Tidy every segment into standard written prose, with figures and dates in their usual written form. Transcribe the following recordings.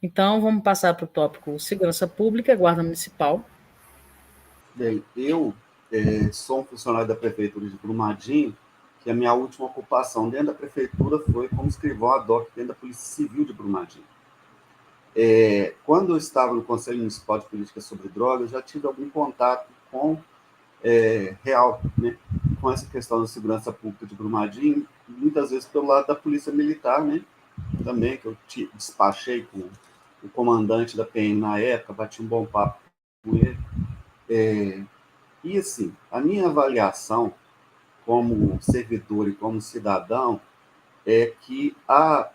Então, vamos passar para o tópico segurança pública, guarda municipal. Bem, eu sou um funcionário da Prefeitura de Brumadinho, que a minha última ocupação dentro da Prefeitura foi como escrivão ad hoc dentro da Polícia Civil de Brumadinho. Quando eu estava no Conselho Municipal de Política sobre Drogas, eu já tive algum contato com real, né, com essa questão da segurança pública de Brumadinho, muitas vezes pelo lado da Polícia Militar, né, também, que eu despachei com o comandante da PM na época, bati um bom papo com ele. E, assim, a minha avaliação como servidor e como cidadão é que a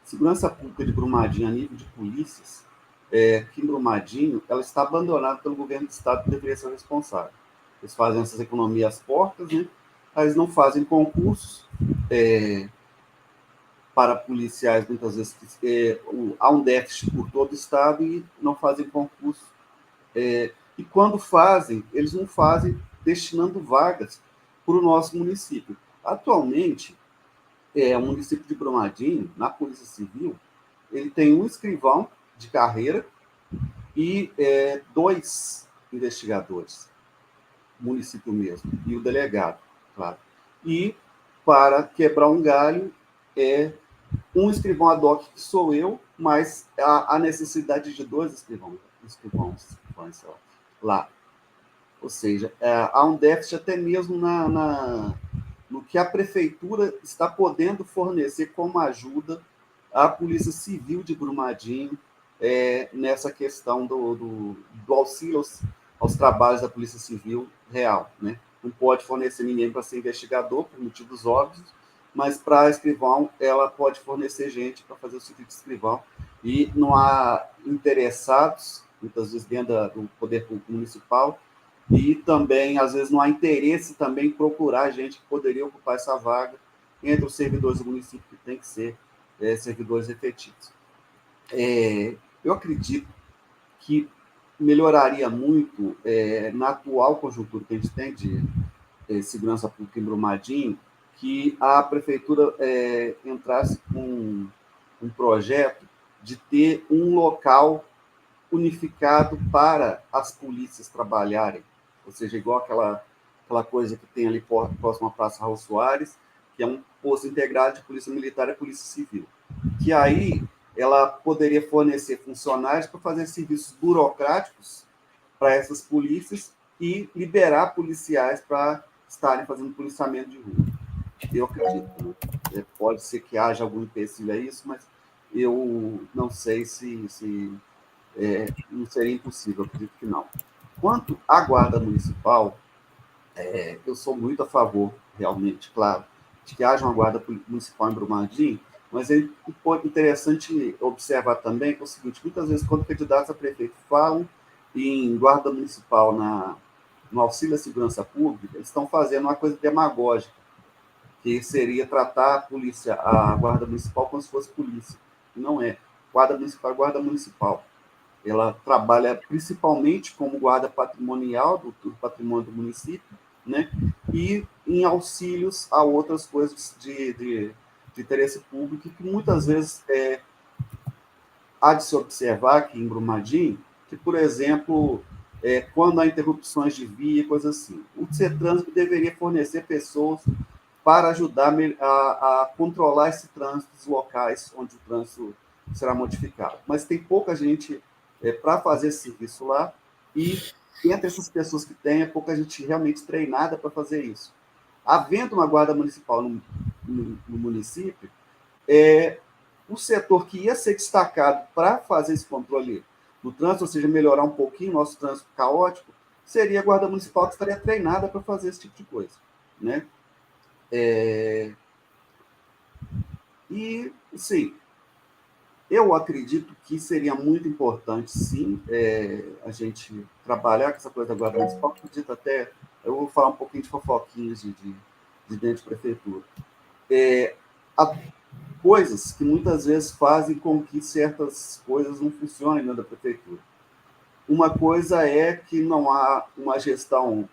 segurança pública de Brumadinho, a nível de polícias, que em Brumadinho, ela está abandonada pelo governo do estado, que deveria ser responsável. Eles fazem essas economias porcas, né? Eles não fazem concursos para policiais, muitas vezes, há um déficit por todo o estado e não fazem concurso. E quando fazem, eles não fazem destinando vagas para o nosso município. Atualmente, o município de Brumadinho, na Polícia Civil, ele tem um escrivão de carreira e dois investigadores, município mesmo, e o delegado, claro. E, para quebrar um galho, um escrivão ad hoc, que sou eu, mas a necessidade de dois escrivãos lá. Ou seja, há um déficit até mesmo no que a prefeitura está podendo fornecer como ajuda à Polícia Civil de Brumadinho nessa questão do auxílio aos trabalhos da Polícia Civil real, né? Não pode fornecer ninguém para ser investigador, por motivos óbvios, mas para escrivão, ela pode fornecer gente para fazer o serviço de escrivão. E não há interessados, muitas vezes dentro do poder público municipal, e também, às vezes, não há interesse também em procurar gente que poderia ocupar essa vaga entre os servidores do município, que tem que ser servidores efetivos. Eu acredito que melhoraria muito na atual conjuntura que a gente tem de segurança pública em Brumadinho, que a prefeitura entrasse com um projeto de ter um local unificado para as polícias trabalharem, ou seja, igual aquela coisa que tem ali próximo à Praça Raul Soares, que é um posto integrado de Polícia Militar e Polícia Civil, que aí ela poderia fornecer funcionários para fazer serviços burocráticos para essas polícias e liberar policiais para estarem fazendo policiamento de rua. Eu acredito, né? Pode ser que haja algum empecilho a isso, mas eu não sei se não seria impossível, acredito que não. Quanto à guarda municipal, eu sou muito a favor, realmente, claro, de que haja uma guarda municipal em Brumadinho, mas é interessante observar também que é o seguinte, muitas vezes, quando candidatos a prefeito falam em guarda municipal no auxílio à segurança pública, eles estão fazendo uma coisa demagógica, que seria tratar a guarda municipal como se fosse polícia. Não é. Guarda municipal é guarda municipal. Ela trabalha principalmente como guarda patrimonial do patrimônio do município, né? E em auxílios a outras coisas de interesse público, que muitas vezes há de se observar aqui em Brumadinho, que, por exemplo, quando há interrupções de via, coisas assim, o CETRANSB deveria fornecer pessoas para ajudar a controlar esse trânsito dos locais onde o trânsito será modificado. Mas tem pouca gente para fazer esse serviço lá, e entre essas pessoas que tem, é pouca gente realmente treinada para fazer isso. Havendo uma guarda municipal no município, o setor que ia ser destacado para fazer esse controle do trânsito, ou seja, melhorar um pouquinho o nosso trânsito caótico, seria a guarda municipal, que estaria treinada para fazer esse tipo de coisa, né? E, sim, eu acredito que seria muito importante, sim, a gente trabalhar com essa coisa da guarda municipal. Acredito até, eu vou falar um pouquinho de fofoquinhas de dentro de prefeitura. Há coisas que muitas vezes fazem com que certas coisas não funcionem dentro da prefeitura. Uma coisa é que não há uma gestão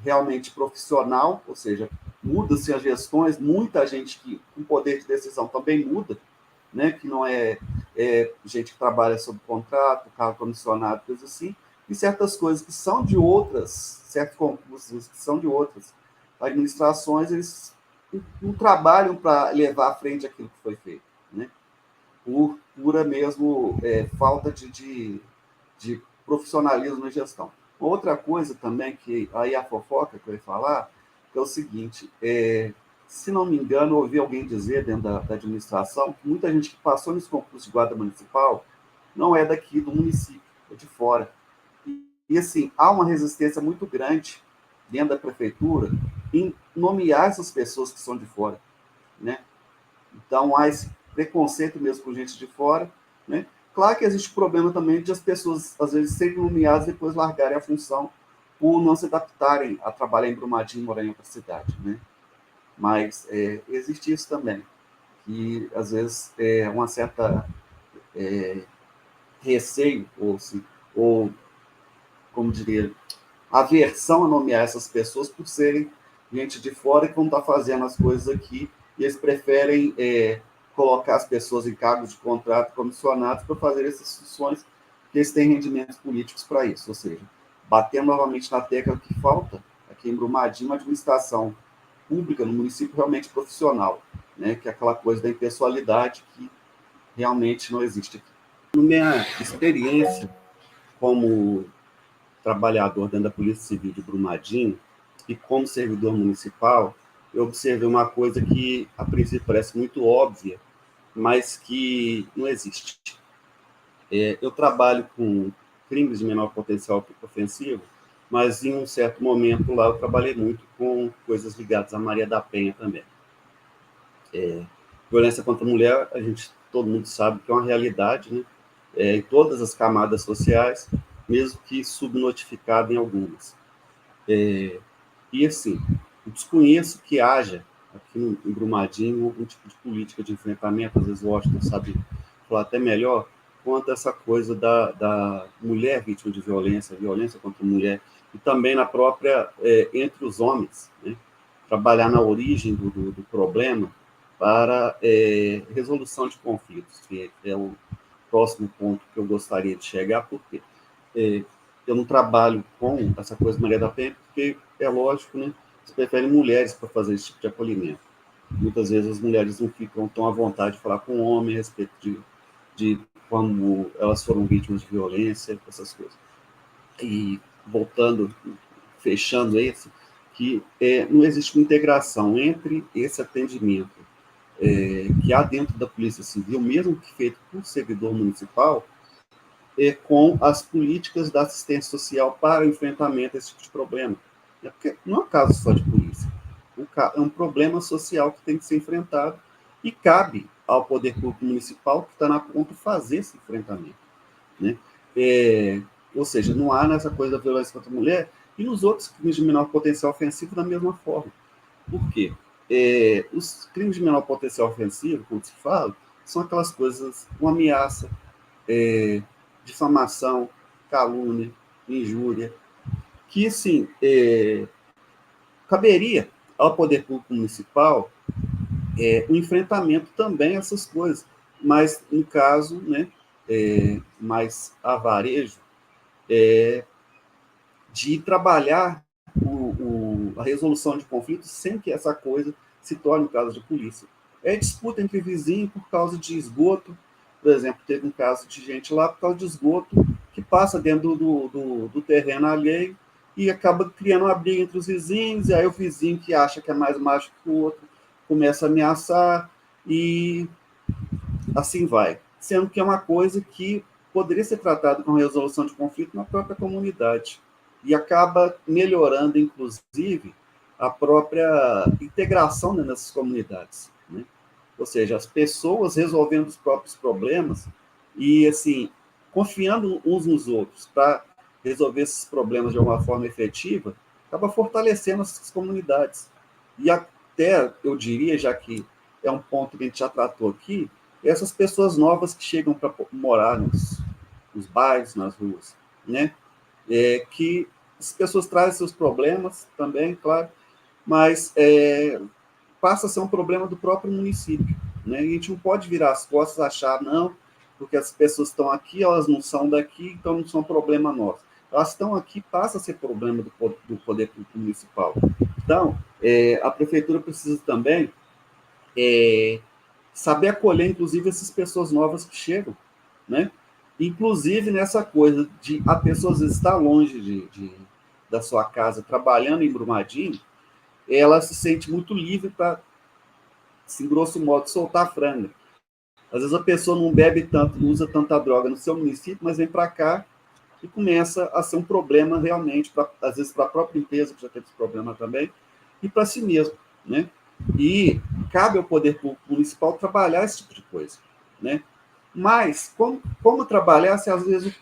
realmente profissional, ou seja, muda-se as gestões, muita gente que com poder de decisão também muda, né, que não é, gente que trabalha sob contrato, cargo comissionado, coisas assim, e certas coisas que são de outras, certos concursos que são de outras administrações, eles não trabalham para levar à frente aquilo que foi feito, né? Por pura mesmo falta de profissionalismo na gestão. Outra coisa também, que aí a fofoca que eu ia falar, é o seguinte, se não me engano, eu ouvi alguém dizer dentro da administração que muita gente que passou nesse concurso de guarda municipal não é daqui do município, é de fora. E assim, há uma resistência muito grande dentro da prefeitura em nomear essas pessoas que são de fora, né? Então, há esse preconceito mesmo com gente de fora, né? Claro que existe o problema também de as pessoas, às vezes, serem nomeadas e depois largarem a função por não se adaptarem a trabalhar em Brumadinho, morar em outra cidade, né? Mas existe isso também, que às vezes é uma certa receio, ou como diria, aversão a nomear essas pessoas por serem gente de fora que não está fazendo as coisas aqui, e eles preferem colocar as pessoas em cargos de contrato comissionados para fazer essas funções, que eles têm rendimentos políticos para isso. Ou seja, batendo novamente na tecla que falta aqui em Brumadinho uma administração pública no município realmente profissional, né? Que é aquela coisa da impessoalidade que realmente não existe aqui. Na minha experiência como trabalhador dentro da Polícia Civil de Brumadinho e como servidor municipal, eu observei uma coisa que a princípio parece muito óbvia, mas que não existe. Eu trabalho com crimes de menor potencial ofensivo, mas em um certo momento lá eu trabalhei muito com coisas ligadas à Maria da Penha também. Violência contra a mulher, todo mundo sabe que é uma realidade, né? Em todas as camadas sociais, mesmo que subnotificada em algumas. E assim, eu desconheço que haja aqui em Brumadinho algum tipo de política de enfrentamento, às vezes o Washington sabe falar até melhor, quanto a essa coisa da mulher vítima de violência, violência contra a mulher, e também na própria, entre os homens, né? Trabalhar na origem do problema para resolução de conflitos, que é o próximo ponto que eu gostaria de chegar, porque eu não trabalho com essa coisa de Maria da Penha, porque é lógico, né? Eles preferem mulheres para fazer esse tipo de acolhimento. Muitas vezes as mulheres não ficam tão à vontade de falar com o homem a respeito de como elas foram vítimas de violência, essas coisas. E voltando, fechando esse, que não existe uma integração entre esse atendimento que há dentro da Polícia Civil, mesmo que feito por servidor municipal, com as políticas da assistência social para o enfrentamento desse tipo de problema. Porque não é um caso só de polícia, é um problema social que tem que ser enfrentado e cabe ao poder público municipal que está na ponta fazer esse enfrentamento, né? Ou seja, não há nessa coisa da violência contra a mulher e nos outros crimes de menor potencial ofensivo da mesma forma. Por quê? Os crimes de menor potencial ofensivo, como se fala, são aquelas coisas, uma ameaça, difamação, calúnia, injúria, que, assim, caberia ao poder público municipal o enfrentamento também a essas coisas, mas, no caso, né, mais a varejo, de trabalhar a resolução de conflitos sem que essa coisa se torne um caso de polícia. É disputa entre vizinhos por causa de esgoto. Por exemplo, teve um caso de gente lá por causa de esgoto que passa dentro do terreno alheio e acaba criando uma briga entre os vizinhos, e aí o vizinho que acha que é mais macho que o outro começa a ameaçar e assim vai. Sendo que é uma coisa que poderia ser tratada com resolução de conflito na própria comunidade e acaba melhorando, inclusive, a própria integração nessas comunidades, né? Ou seja, as pessoas resolvendo os próprios problemas e, assim, confiando uns nos outros para resolver esses problemas de uma forma efetiva, acaba fortalecendo essas comunidades. E até, eu diria, já que é um ponto que a gente já tratou aqui, essas pessoas novas que chegam para morar nos bairros, nas ruas, né? Que as pessoas trazem seus problemas também, claro, mas passa a ser um problema do próprio município. né? E a gente não pode virar as costas e achar, não, porque as pessoas estão aqui, elas não são daqui, então não são problema nosso. Elas estão aqui, passa a ser problema do poder público municipal. Então, a prefeitura precisa também saber acolher, inclusive, essas pessoas novas que chegam, né? Inclusive nessa coisa de a pessoa às vezes estar longe da sua casa, trabalhando em Brumadinho, ela se sente muito livre para, assim, grosso modo, soltar a franga. Às vezes a pessoa não bebe tanto, não usa tanta droga no seu município, mas vem para cá e começa a ser um problema realmente, às vezes para a própria empresa, que já teve esse problema também, e para si mesmo, né? E cabe ao poder público municipal trabalhar esse tipo de coisa, né? Mas, como trabalhar se às vezes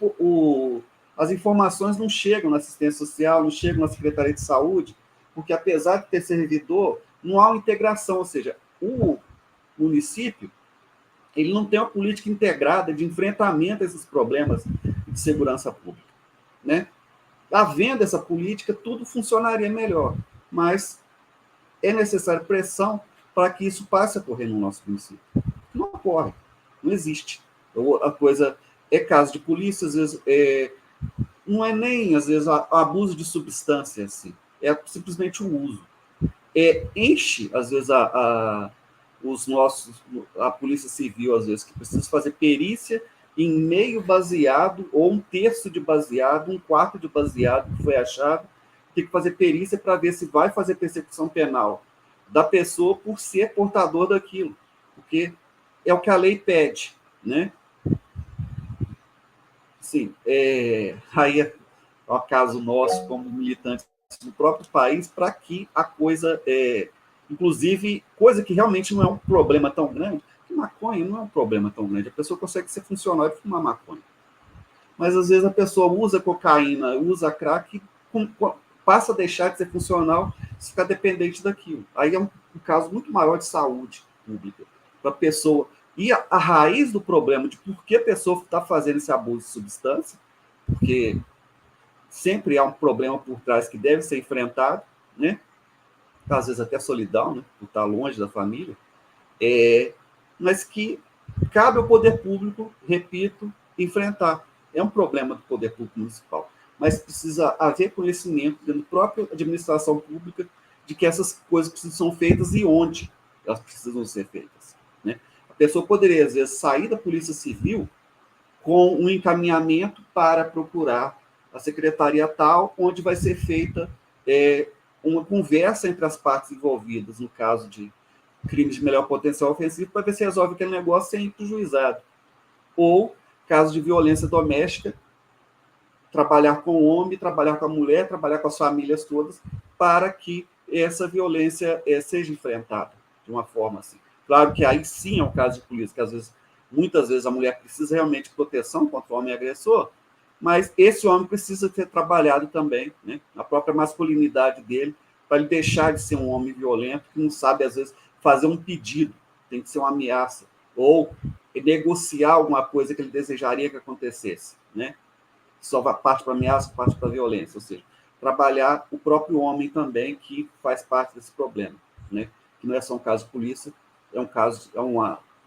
as informações não chegam na assistência social, não chegam na Secretaria de Saúde, porque apesar de ter servidor, não há uma integração, ou seja, o município ele não tem uma política integrada de enfrentamento a esses problemas de segurança pública, né? Havendo essa política, tudo funcionaria melhor, mas é necessária pressão para que isso passe a ocorrer no nosso município. Não ocorre, não existe. A coisa é caso de polícia, às vezes não é nem, às vezes, abuso de substância, assim, é simplesmente o uso. Enche, às vezes, a Polícia Civil, às vezes, que precisa fazer perícia em meio baseado, ou um terço de baseado, um quarto de baseado que foi achado, tem que fazer perícia para ver se vai fazer persecução penal da pessoa por ser portador daquilo, porque é o que a lei pede, né? Sim, aí é o caso nosso como militantes do próprio país para que a coisa, inclusive, coisa que realmente não é um problema tão grande, que maconha não é um problema tão grande, a pessoa consegue ser funcional e fumar maconha. Mas às vezes a pessoa usa cocaína, usa crack, passa a deixar de ser funcional se ficar dependente daquilo. Aí é um caso muito maior de saúde pública para a pessoa. E a raiz do problema de por que a pessoa está fazendo esse abuso de substância, porque sempre há um problema por trás que deve ser enfrentado, né? Às vezes até solidão, né? Por estar longe da família, mas que cabe ao poder público, repito, enfrentar. É um problema do poder público municipal, mas precisa haver conhecimento dentro da própria administração pública de que essas coisas precisam ser feitas e onde elas precisam ser feitas, né? A pessoa poderia, às vezes, sair da Polícia Civil com um encaminhamento para procurar a secretaria tal, onde vai ser feita uma conversa entre as partes envolvidas, no caso de crimes de melhor potencial ofensivo, para ver se resolve aquele negócio sem ir para o juizado. Ou, caso de violência doméstica, trabalhar com o homem, trabalhar com a mulher, trabalhar com as famílias todas, para que essa violência seja enfrentada de uma forma assim. Claro que aí sim é um caso de polícia, que às vezes, muitas vezes a mulher precisa realmente de proteção contra o homem agressor, mas esse homem precisa ser trabalhado também, né, na própria masculinidade dele, para ele deixar de ser um homem violento, que não sabe, às vezes, fazer um pedido, tem que ser uma ameaça, ou negociar alguma coisa que ele desejaria que acontecesse, né? Só parte para ameaça, parte para violência, ou seja, trabalhar o próprio homem também, que faz parte desse problema, né? Que não é só um caso de polícia, é um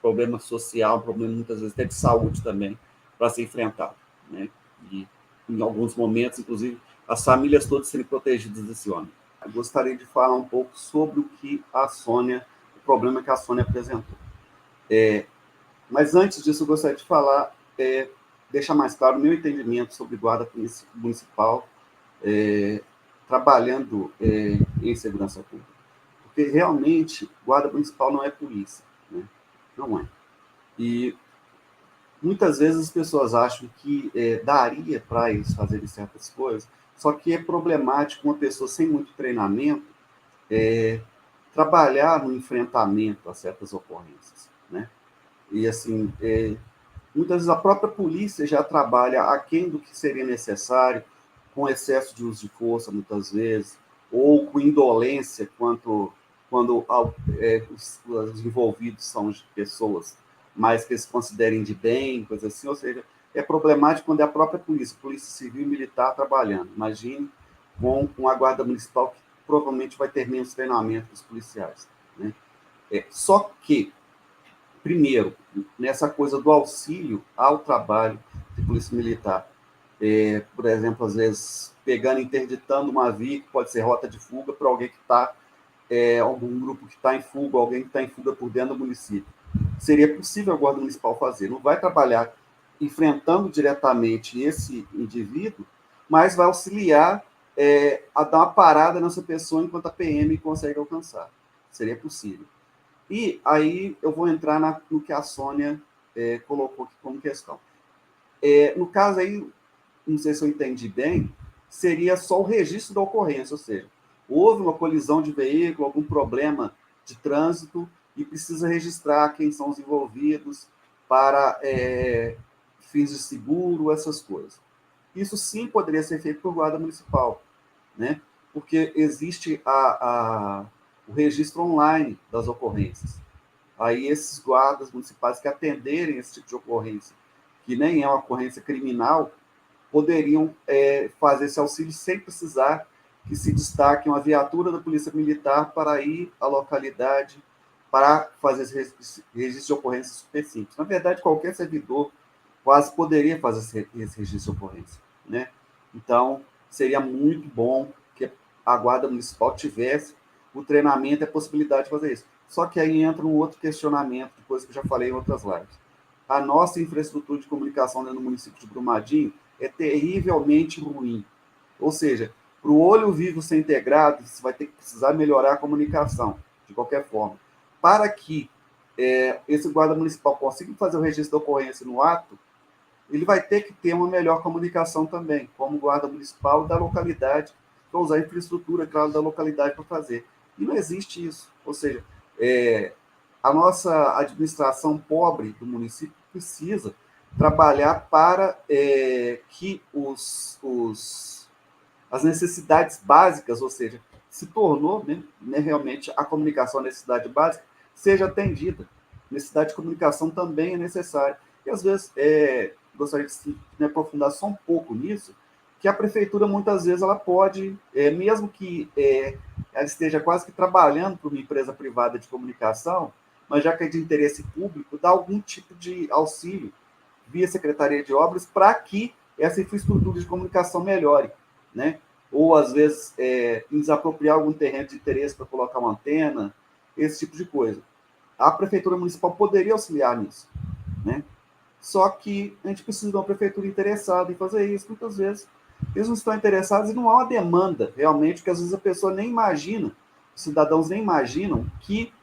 problema social, um problema muitas vezes até de saúde também, para ser enfrentado, né? E em alguns momentos, inclusive, as famílias todas serem protegidas desse homem. Eu gostaria de falar um pouco sobre o problema que a Sônia apresentou. Mas antes disso, eu gostaria de falar, deixar mais claro o meu entendimento sobre guarda municipal trabalhando em segurança pública. Porque realmente, guarda municipal não é polícia, né? Não é. E muitas vezes as pessoas acham que daria para eles fazerem certas coisas, só que é problemático uma pessoa sem muito treinamento trabalhar no enfrentamento a certas ocorrências, né? E assim, muitas vezes a própria polícia já trabalha aquém do que seria necessário, com excesso de uso de força, muitas vezes, ou com indolência quando os envolvidos são pessoas mais que eles considerem de bem, coisa assim, ou seja, é problemático quando é a própria polícia civil e militar trabalhando. Imagine com a guarda municipal, que provavelmente vai ter menos treinamento dos policiais, né? Só que primeiro, nessa coisa do auxílio ao trabalho de polícia militar. Por exemplo, às vezes, pegando, interditando uma via que pode ser rota de fuga para alguém que está, algum grupo que está em fuga, alguém que está em fuga por dentro do município. Seria possível a Guarda Municipal fazer. Não vai trabalhar enfrentando diretamente esse indivíduo, mas vai auxiliar a dar uma parada nessa pessoa enquanto a PM consegue alcançar. Seria possível. E aí eu vou entrar no que a Sônia colocou aqui como questão. No caso aí, não sei se eu entendi bem, seria só o registro da ocorrência, ou seja, houve uma colisão de veículo, algum problema de trânsito, e precisa registrar quem são os envolvidos para fins de seguro, essas coisas. Isso sim poderia ser feito por guarda municipal, né? Porque existe o registro online das ocorrências. Aí esses guardas municipais que atenderem esse tipo de ocorrência, que nem é uma ocorrência criminal, poderiam fazer esse auxílio sem precisar que se destaque uma viatura da Polícia Militar para ir à localidade para fazer esse registro de ocorrências específicos. Na verdade, qualquer servidor quase poderia fazer esse registro de ocorrência, né? Então, seria muito bom que a Guarda Municipal tivesse o treinamento e a possibilidade de fazer isso. Só que aí entra um outro questionamento, de coisa que eu já falei em outras lives. A nossa infraestrutura de comunicação dentro do município de Brumadinho é terrivelmente ruim. Ou seja, para o olho vivo ser integrado, você vai ter que precisar melhorar a comunicação, de qualquer forma. Para que esse guarda municipal consiga fazer o registro da ocorrência no ato, ele vai ter que ter uma melhor comunicação também, como guarda municipal da localidade, para usar a infraestrutura, claro, da localidade para fazer. E não existe isso. Ou seja, a nossa administração pobre do município precisa trabalhar para que as necessidades básicas, ou seja, se tornou realmente a comunicação, a necessidade básica, seja atendida. Necessidade de comunicação também é necessária. E, às vezes, gostaria de me aprofundar só um pouco nisso, que a prefeitura, muitas vezes, ela pode, mesmo que ela esteja quase que trabalhando para uma empresa privada de comunicação, mas já que é de interesse público, dar algum tipo de auxílio via Secretaria de Obras para que essa infraestrutura de comunicação melhore, né? Ou, às vezes, desapropriar algum terreno de interesse para colocar uma antena, esse tipo de coisa. A Prefeitura Municipal poderia auxiliar nisso, né? Só que a gente precisa de uma prefeitura interessada em fazer isso. Muitas vezes eles não estão interessados e não há uma demanda, realmente, porque às vezes a pessoa nem imagina, os cidadãos nem imaginam que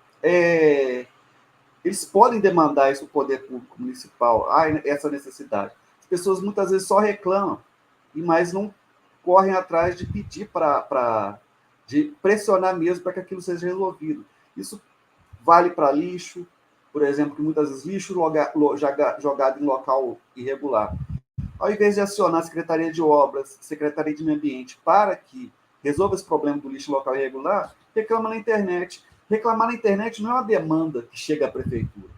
eles podem demandar isso do poder público municipal, essa necessidade. As pessoas muitas vezes só reclamam, mas não correm atrás de pedir de pressionar mesmo para que aquilo seja resolvido. Isso vale para lixo, por exemplo, que muitas vezes lixo jogado em local irregular. Ao invés de acionar a Secretaria de Obras, Secretaria de Meio Ambiente, para que resolva esse problema do lixo local irregular, reclama na internet. Reclamar na internet não é uma demanda que chega à prefeitura,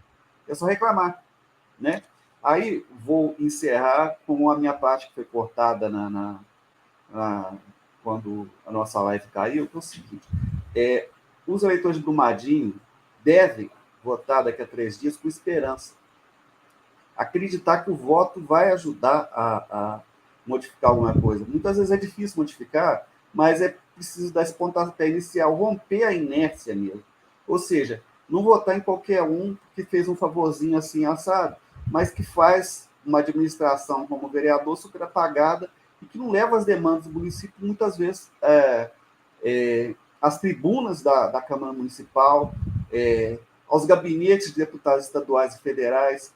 é só reclamar, né? Aí vou encerrar com a minha parte que foi cortada quando a nossa live caiu, que é o seguinte: os eleitores de Brumadinho devem votar daqui a 3 dias com esperança. Acreditar que o voto vai ajudar a modificar alguma coisa. Muitas vezes é difícil modificar, mas é preciso dar esse pontapé inicial, romper a inércia mesmo. Ou seja, não votar em qualquer um que fez um favorzinho assim assado, mas que faz uma administração como vereador super apagada e que não leva as demandas do município, muitas vezes, às tribunas da Câmara Municipal, aos gabinetes de deputados estaduais e federais,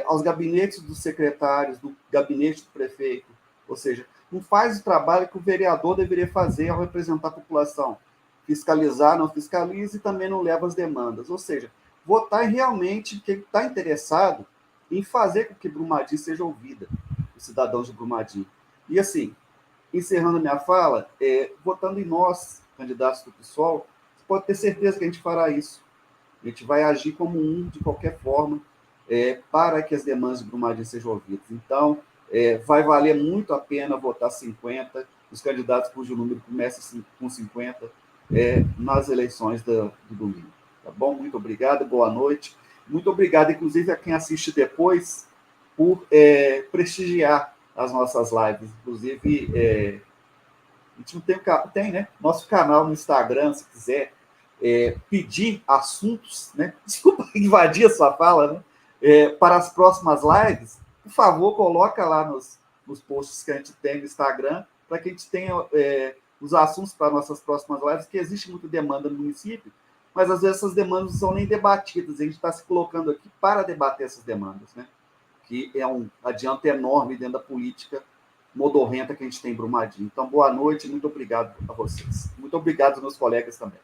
aos gabinetes dos secretários, do gabinete do prefeito. Ou seja, não faz o trabalho que o vereador deveria fazer ao representar a população. Fiscalizar, não fiscaliza e também não leva as demandas. Ou seja, votar realmente quem está interessado em fazer com que Brumadinho seja ouvida, os cidadãos de Brumadinho. E assim, encerrando a minha fala, votando em nós, candidatos do PSOL, você pode ter certeza que a gente fará isso. A gente vai agir como de qualquer forma, para que as demandas de Brumadinho sejam ouvidas. Então, vai valer muito a pena votar 50, os candidatos cujo número começa com 50, nas eleições do domingo. Tá bom? Muito obrigado, boa noite. Muito obrigado, inclusive, a quem assiste depois, por prestigiar as nossas lives. Inclusive, a gente não tem, né? Nosso canal no Instagram, se quiser pedir assuntos, né? Desculpa invadir a sua fala, né? Para as próximas lives, por favor, coloca lá nos posts que a gente tem no Instagram, para que a gente tenha os assuntos para nossas próximas lives, que existe muita demanda no município, mas às vezes essas demandas não são nem debatidas, a gente está se colocando aqui para debater essas demandas, né? Que é um adianto enorme dentro da política modorrenta que a gente tem em Brumadinho. Então, boa noite, muito obrigado a vocês. Muito obrigado aos meus colegas também.